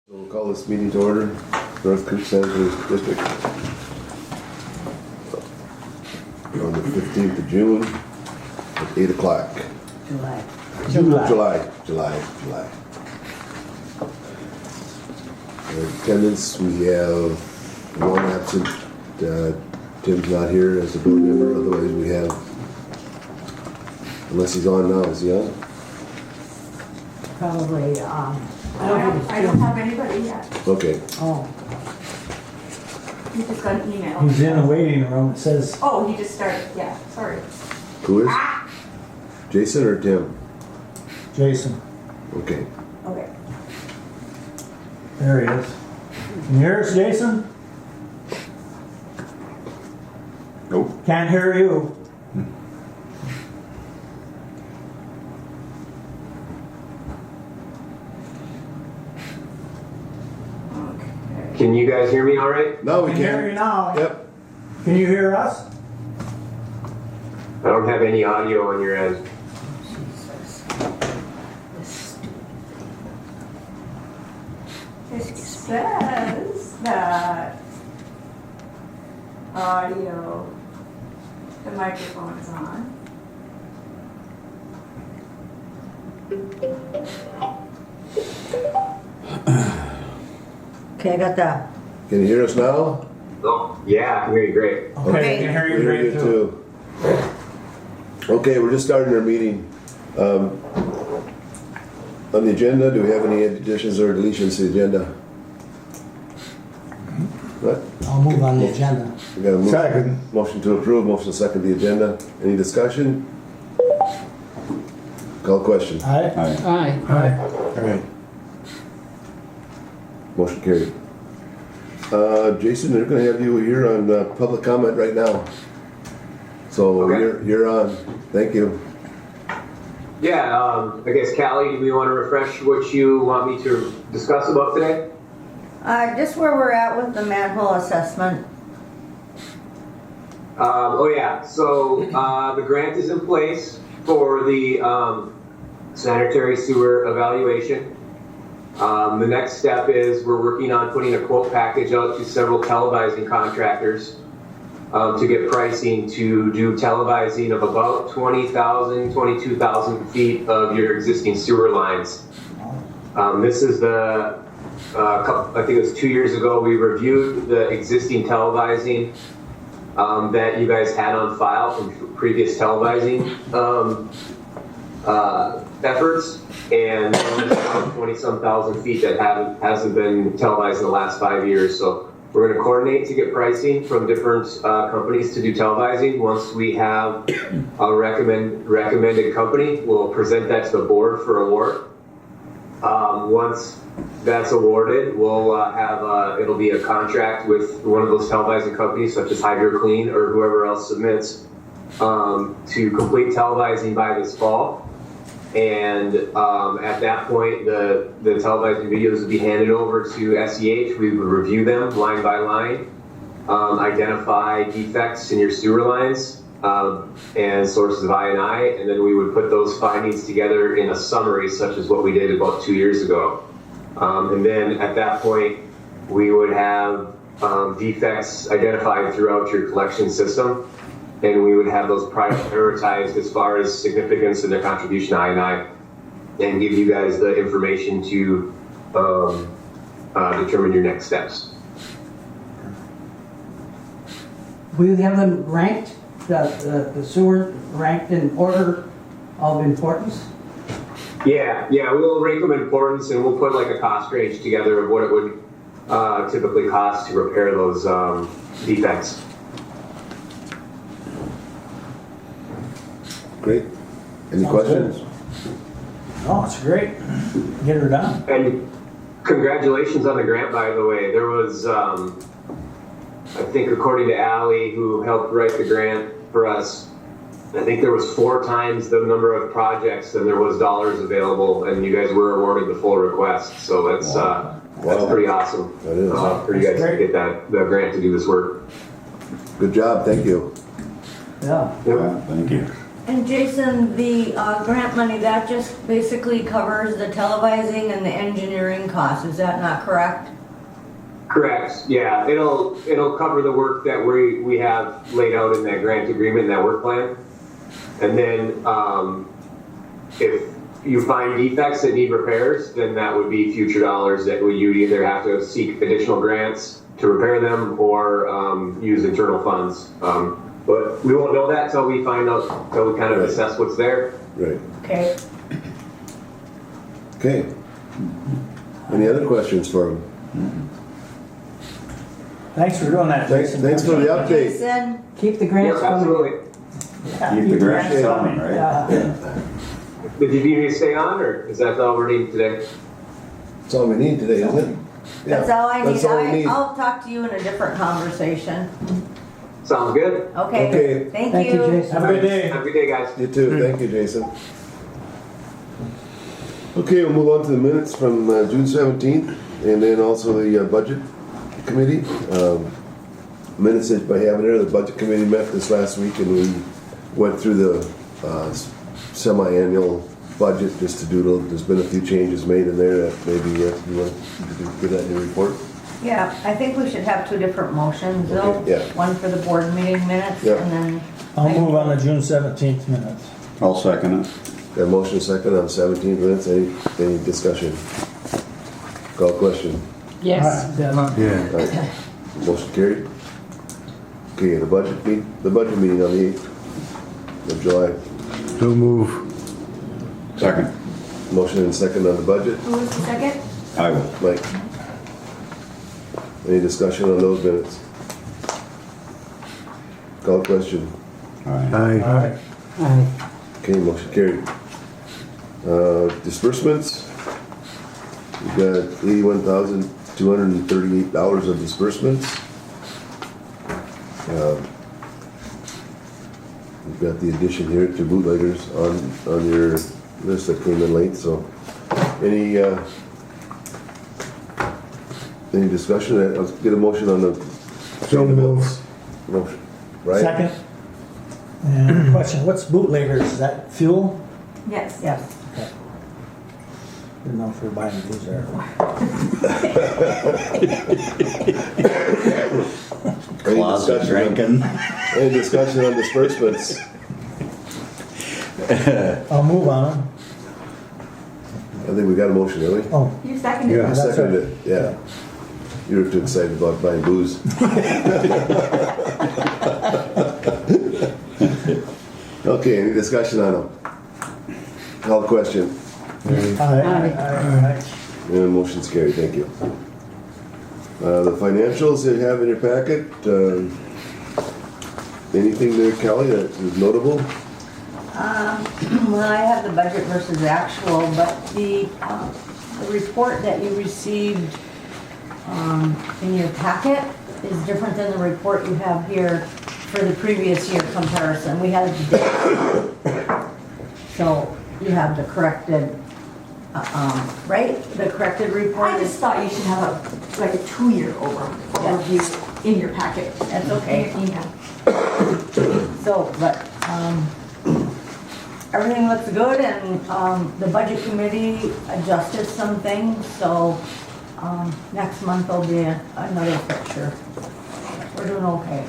We'll call this meeting to order, North Creek Sanitary District. On the 15th of June at 8 o'clock. July. In attendance, we have one absent. Tim's not here as a board member. Otherwise, we have, unless he's on now, is he on? Probably, I don't have anybody yet. Okay. Oh, He just got an email. He's in the waiting room, it says. Oh, he just started, yeah, sorry. Who is? Jason or Tim? Jason. Okay. Okay. There he is. Can you hear us, Jason? Nope. Can't hear you. Okay. Can you guys hear me all right? Now we Can hear you can. now. Yep. Can you hear us? I don't have any audio on your end. It says that audio, the microphone is on. okay, I got that. Can you hear us now? Oh, yeah, I can hear you great. Okay, I can hear you great too. Okay, we're just starting our meeting. On the agenda, do we have any additions or deletions to the agenda? What? I'll move on the agenda. We got a move. Second. Motion to approve, motion to second the agenda. Any discussion? Call question. Aye. Aye. Aye. Alright. Motion carried. Jason, they're gonna have you here on public comment right now. So Okay. you're on. Thank you. Yeah, I guess Callie, do we want to refresh what you want me to discuss about today? Just where we're at with the manhole assessment. Oh yeah, so the grant is in place for the sanitary sewer evaluation. The next step is we're working on putting a quote package out to several televising contractors to get pricing to do televising of about 20,000, 22,000 feet of your existing sewer lines. This is the, I think it was 2 years ago, we reviewed the existing televising that you guys had on file from previous televising efforts, and there's about 20-some thousand feet that hasn't been televised in the last 5 years. So we're going to coordinate to get pricing from different companies to do televising. Once we have a recommended company, we'll present that to the board for award. Once that's awarded, we'll it'll be a contract with one of those televising companies, such as HydroClean or whoever else submits, to complete televising by this fall. And at that point, the televising videos would be handed over to SEH. We would review them line by line, identify defects in your sewer lines and sources of I&I, and then we would put those findings together in a summary, such as what we did about 2 years ago. And then at that point, we would have defects identified throughout your collection system, and we would have those prioritized as far as significance and their contribution to I&I, and give you guys the information to determine your next steps. Will you have them ranked, the sewer ranked in order of importance? Yeah, we'll rank them in importance, and we'll put like a cost range together of what it would typically cost to repair those defects. Great. Any Sounds questions? good. Oh, it's great. Get her done. And congratulations on the grant, by the way. There was, I think according to Allie, who helped write the grant for us, I think there was 4 times the number of projects than there was dollars available, and you guys were awarded the full request. So that's pretty awesome. That is. For you guys to get the grant to do this work. Good job. Thank you. Yeah. Yep. Thank you. And Jason, the grant money, that just basically covers the televising and the engineering costs, is that not correct? Correct, yeah, it'll cover the work that we have laid out in that grant agreement, that work plan. And then, if you find defects that need repairs, then that would be future dollars that you'd either have to seek additional grants to repair them or use internal funds. But we won't know that till we find out, till we kind of assess what's there. Right. Okay. Okay. Any other questions for him? Thanks for doing that, Jason. Thanks for the update. Jason, Keep the grants Yep, coming. absolutely. Keep the grants coming, right? Yeah. Did you need me to stay on, or is that all we're needing today? That's all we need today, isn't it? Yeah, that's all I need. That's all we need. I'll talk to you in a different conversation. Sounds good? Okay. Okay. Thank you. Jason. Have a good day. Have a good day, guys. You too. Thank you, Jason. Okay, we'll move on to the minutes from June 17th, and then also the budget committee. Minutes that I have in there, the budget committee met this last week, and we went through the semi-annual budget just to doodle. There's been a few changes made in there that maybe you want to give that in your report. Yeah, I think we should have two different motions though. Okay, yeah. One for the board meeting minutes Yeah. and then. I'll move on the June 17th minutes. I'll second it. Got a motion second on 17 minutes. Any discussion? Call question. Yes. Deb. All right. Motion carried. Okay, the budget meeting on the 8th of July. So move. Second. Motion and second on the budget. Who was the second? I will. Mike. Any discussion on those minutes? Call question. All right. All Aye. right. Aye. Okay, motion carried. Disbursements. We've got $81,238 of disbursements. We've got the addition here to bootleggers on your list that came in late, so any discussion? Let's get a motion on the. So move. Motion, right? Second. And question, what's bootleggers? Is that fuel? Yes. Yes. Okay. Didn't know if we're buying booze there. Any Closet discussion on- drinking. Any discussion on disbursements? I'll move on them. I think we got a motion, really. Oh, You seconded Yeah. it. You that's seconded right. it, yeah. You were too excited about buying booze. Okay, any discussion on them? Call the question. Aye. And motion's carried, thank you. The financials that you have in your packet, anything there, Kelly, that is notable? Well, I have the budget versus actual, but the report that you received in your packet is different than the report you have here for the previous year comparison. We had, so you have the corrected, right? The corrected report I just is, thought you should have a 2-year overview in your packet. that's okay. Yeah. So, but, everything looks good and, the budget committee adjusted some things, so, next month there'll be another picture. We're doing okay.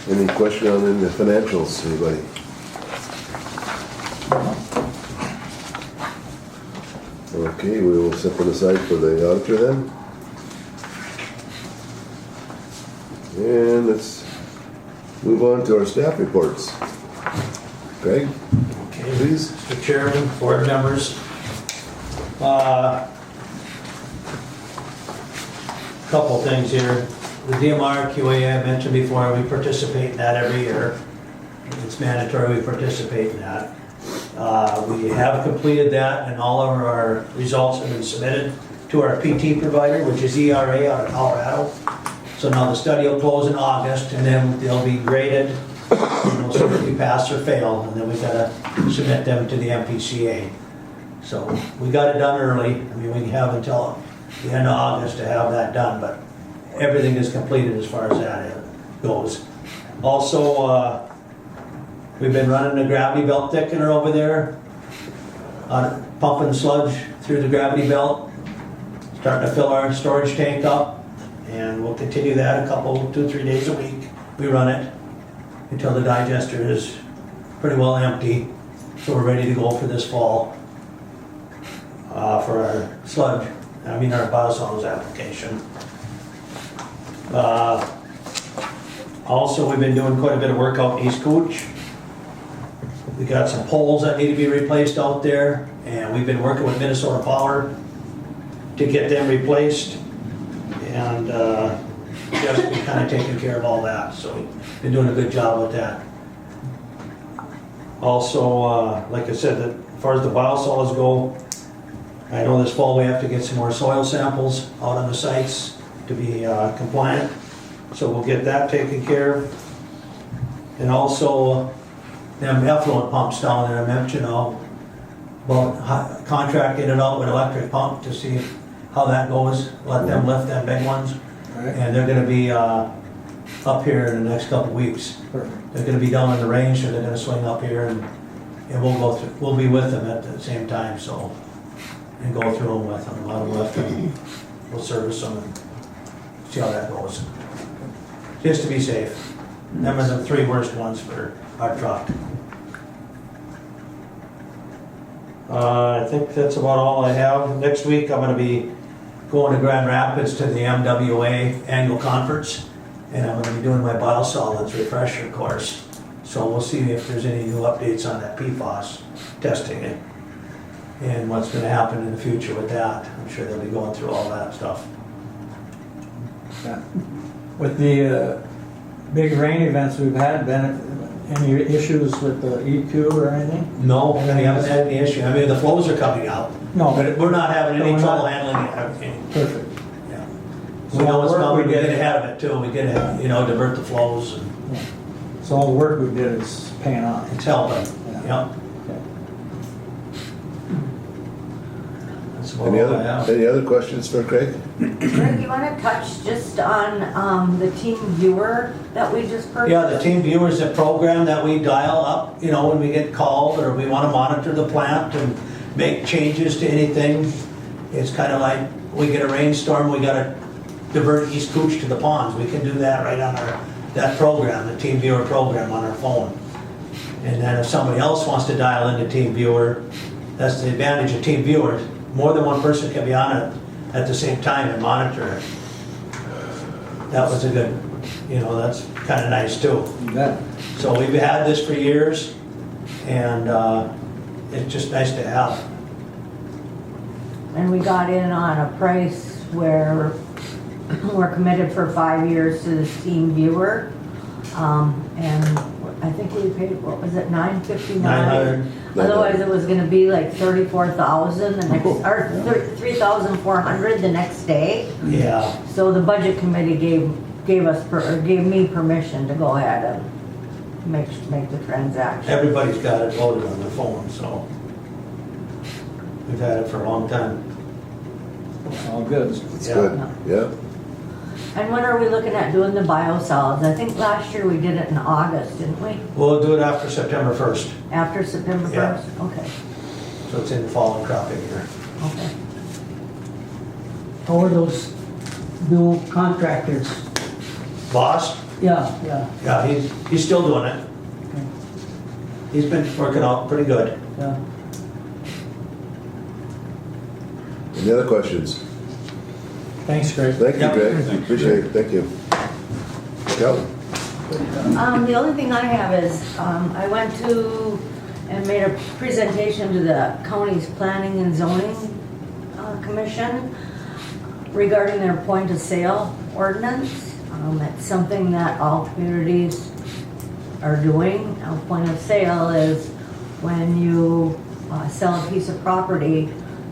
Any question on the financials, anybody? Okay, we will set them aside for the auditor then. And let's move on to our staff reports. Greg, Okay. please. Mr. Chairman, board members. Couple things here. The DMR QA I mentioned before, we participate in that every year. It's mandatory we participate in that. We have completed that and all of our results have been submitted to our PT provider, which is ERA out of Colorado. So now the study will close in August and then they'll be graded. And we'll see if we pass or fail, and then we gotta submit them to the MPCA. So we got it done early. I mean, we have until the end of August to have that done, but everything is completed as far as that goes. Also, we've been running a gravity belt thickener over there, pumping sludge through the gravity belt, starting to fill our storage tank up, and we'll continue that 2-3 days a week. We run it until the digester is pretty well empty, so we're ready to go for this fall for our sludge, our biosolids application. Also, we've been doing quite a bit of work out in East Cooch. We got some poles that need to be replaced out there, and we've been working with Minnesota Power to get them replaced, and just been kind of taking care of all that, so we've been doing a good job with that. Also, like I said, as far as the biosolids go, I know this fall we have to get some more soil samples out on the sites to be compliant, so we'll get that taken care of. And also, them effluent pumps down there, I mentioned about contracting it out with electric pump to see how that goes, let them lift them big ones. And they're gonna be up here in the next couple weeks. Perfect. They're gonna be down in the range, so they're gonna swing up here, and we'll be with them at the same time, so, and go through them with them, let them lift them, we'll service them and see how that goes. Just to be safe. Them are the 3 worst ones for our truck. I think that's about all I have. Next week, I'm gonna be going to Grand Rapids to the MWA annual conference, and I'm gonna be doing my biosolids refresher course. So we'll see if there's any new updates on that PFAS testing and what's gonna happen in the future with that. I'm sure they'll be going through all that stuff. Yeah. With the big rain events we've had, been any issues with the EQ or anything? No, we haven't had any issue. I mean, the flows are coming out, No. but we're not having any No, we're trouble not. handling it. Perfect. Yeah. So We know all what's the work coming, we we get did- ahead of it too. We get ahead, divert the flows, and So all the work we did is paying off. it's helping. Yeah. Yep. Okay. That's about Any all I have. other questions for Craig? Greg, you wanna touch just on the team viewer that we just purchased? Yeah, the team viewer is a program that we dial up, when we get called or we want to monitor the plant and make changes to anything. It's kind of like we get a rainstorm, we got to divert East Cooch to the ponds. We can do that right on that program, the team viewer program on our phone. And then if somebody else wants to dial into team viewer, that's the advantage of team viewer. More than one person can be on it at the same time and monitor it. That was a good, that's kind of nice too. You bet. So we've had this for years, and it's just nice to have. And we got in on a price where we're committed for 5 years to this team viewer. And I think we paid, what was it, $959? 900. Otherwise it was gonna be like 34,000 the next, or 3,400 the next day. Yeah, So the budget committee gave me permission to go ahead and make the transaction. everybody's got it loaded on their phone, so we've had it for a long time. All good. That's Yeah. good, yeah. And when are we looking at doing the biosolids? I think last year we did it in August, didn't we? We'll do it after September 1st, After September Yeah. 1st? Okay, so it's in the fall and cropping year. okay. How are those new contractors? Boss? Yeah. Yeah, he's still doing it. He's been working out pretty good. Yeah. Any other questions? Thanks, Greg. Thank you, Yep. Greg. Thanks. Appreciate it, thank you. Kelly? The only thing I have is, I went to and made a presentation to the county's planning and zoning commission regarding their point of sale ordinance. It's something that all communities are doing. A point of sale is when you sell a piece of property,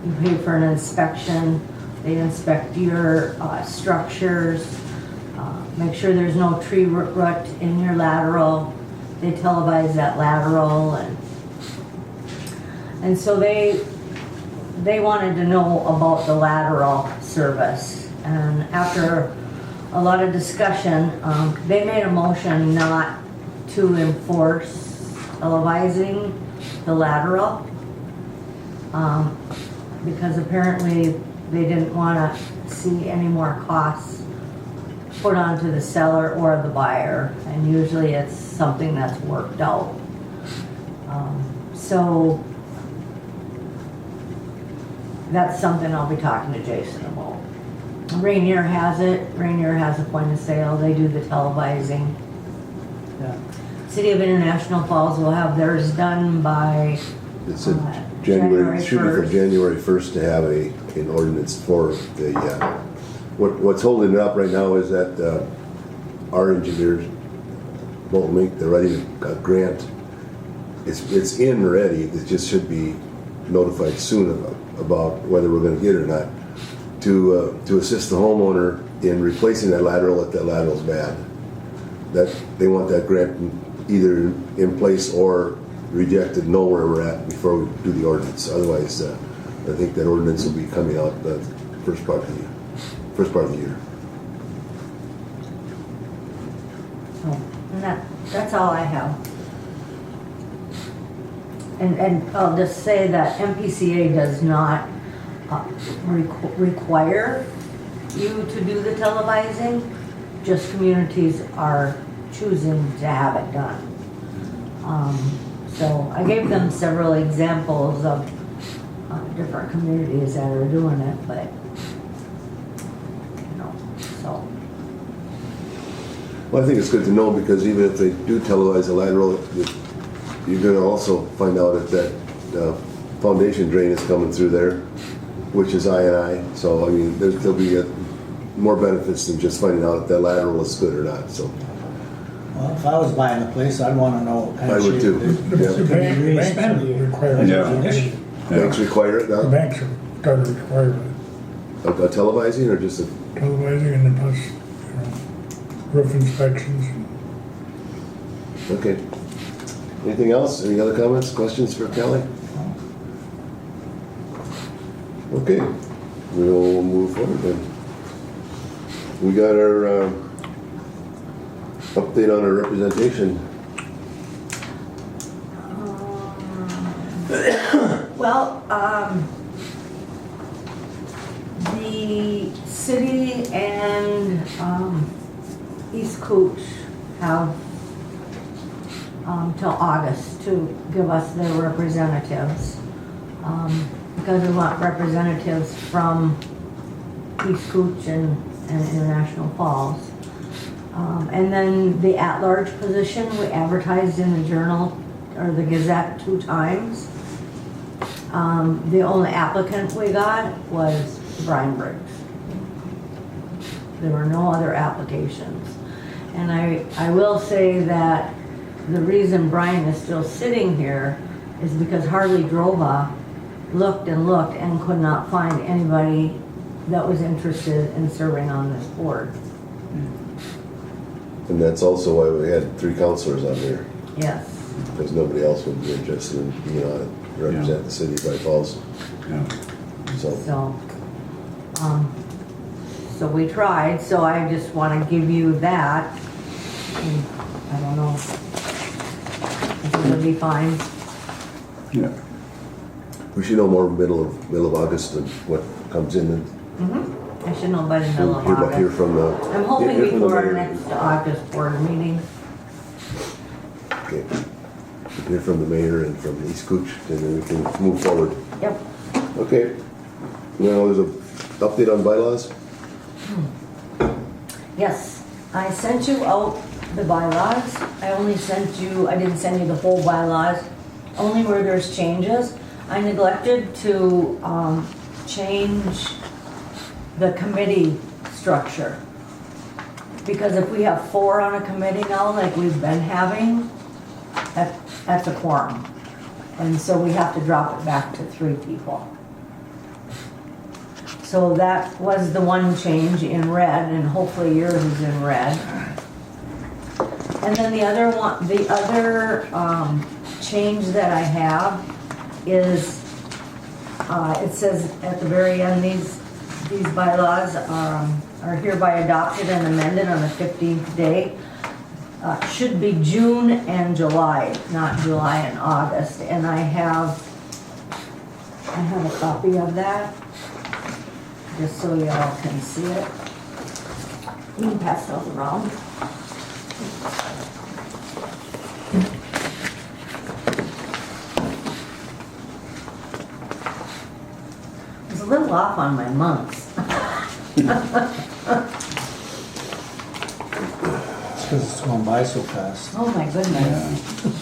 you pay for an inspection. They inspect your structures, make sure there's no tree rut in your lateral. They televise that lateral, and so they wanted to know about the lateral service. And after a lot of discussion. They made a motion not to enforce televising the lateral. Because apparently they didn't want to see any more costs put onto the seller or the buyer, and usually it's something that's worked out. So that's something I'll be talking to Jason about. Rainier has it. Rainier has a point of sale. They do the televising. Yeah. City of International Falls will have theirs done by It's in January, it should be from 1st. January 1st to have an ordinance for the, what's holding it up right now is that our engineers won't make, they're writing a grant. It's in ready, it just should be notified soon about whether we're gonna get it or not. To assist the homeowner in replacing that lateral if that lateral's bad. That, they want that grant either in place or rejected, know where we're at before we do the ordinance. Otherwise, I think that ordinance will be coming out the first part of the year. So, and that's all I have. And I'll just say that MPCA does not require you to do the televising, just communities are choosing to have it done. So I gave them several examples of different communities that are doing it, but, you know, so. Well, I think it's good to know because even if they do televise the lateral, you're gonna also find out if that foundation drain is coming through there, which is I&I. So, I mean, there'll be more benefits than just finding out if that lateral is good or not, so. Well, if I was buying a place, I'd want to know what kind I of would shape too. it Yeah. The banks require it. Yeah. an issue. Banks require it The now? banks have got to require it. A televising or just a, Televising and then plus, roof inspections. okay. Anything else? Any other comments, questions for Kelly? Okay, we'll move forward then. We got our update on our representation. Well, the city and East Cooch have till August to give us their representatives. Because we want representatives from East Cooch and International Falls. And then the at-large position, we advertised in the Journal or the Gazette 2 times. The only applicant we got was Brian Briggs. There were no other applications. And I will say that the reason Brian is still sitting here is because Harley Drova looked and could not find anybody that was interested in serving on this board. And that's also why we had 3 counselors on there, Yes. because nobody else would be interested in being on it, represent the city by Falls. Yeah. So, So we tried, so I just want to give you that. And I don't know if it'll be fine. Yeah. we should know more middle of August and what comes in. I should know by the middle of Hear August. from the. I'm hoping hear from the before our mayor. next August board meeting. Okay. Hear from the mayor and from East Cooch, and then we can move forward. Yep. Okay. Now, there's a update on bylaws? Yes, I sent you out the bylaws. I didn't send you the whole bylaws, only where there's changes. I neglected to change the committee structure. Because if we have 4 on a committee now, like we've been having, that's a quorum. And so we have to drop it back to 3 people. So that was the one change in red, and hopefully yours is in red. And then the other change that I have is, it says at the very end, these bylaws are hereby adopted and amended on the 15th day. Should be June and July, not July and August. And I have a copy of that, just so y'all can see it. You can pass those around. I was a little off on my months. It's because it's going by so fast. Oh, my goodness.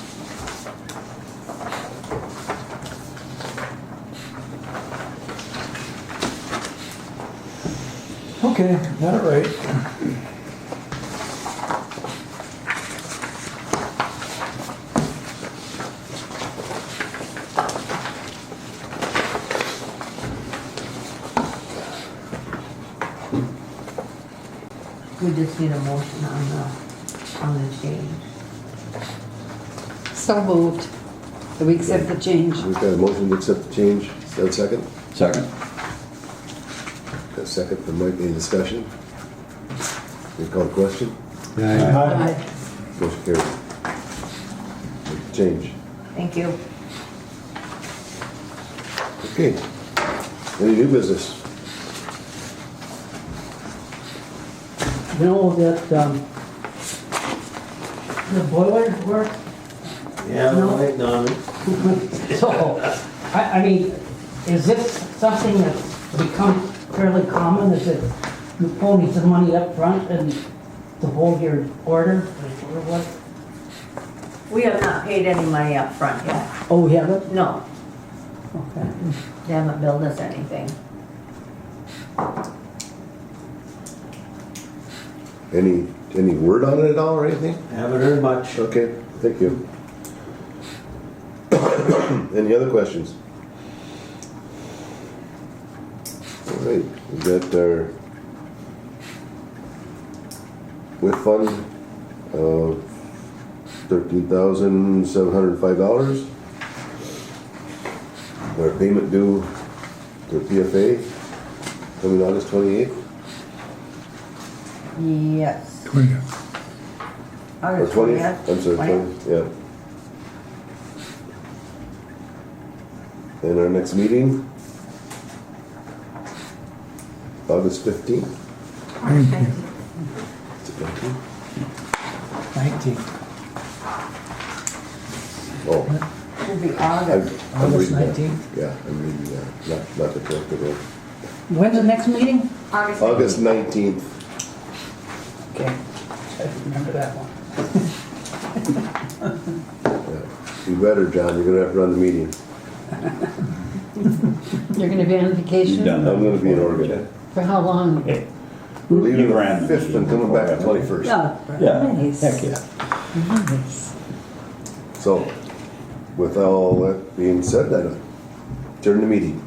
Okay, got it right. We just need a motion on the change. So moved. That we accept the change. We've got a motion to accept the change. Is that a second? Second. Got a second from Mike. Any discussion? You call the question? Aye. Motion carries. Change. Thank you. Okay. Any new business? You know that, the boiler work, Yeah, No. right, Don. so, I mean, is this something that's become fairly common? Is it, you pull me some money up front and to hold your order, or what? We have not paid any money up front yet. Oh, we haven't? No, Okay. they haven't billed us anything. Any word on it at all or anything? Haven't heard much. Okay, thank you. Any other questions? All right, we got our WIF fund of $13,705. Our payment due to PFA coming August 28th. Yes. 20. Or August 20th, 20th? I'm sorry, 20th? 20th, yeah. And our next meeting, August 15th. 19. Is it 19th? 19. Oh, Should be I'm August. August reading that. 19th? Yeah, I'm reading that, not the corrected one. When's the next meeting? August 19th. Okay, I remember that one. Yeah. You better, John, you're gonna have to run the meeting. You're gonna be on You've vacation? done that. I'm gonna be in before, Oregon. For how long? We're leaving You the ran the 5th and coming back the 21st. Oh, Yeah, nice. heck yeah. Nice. So, with all that being said, then, turn the meeting.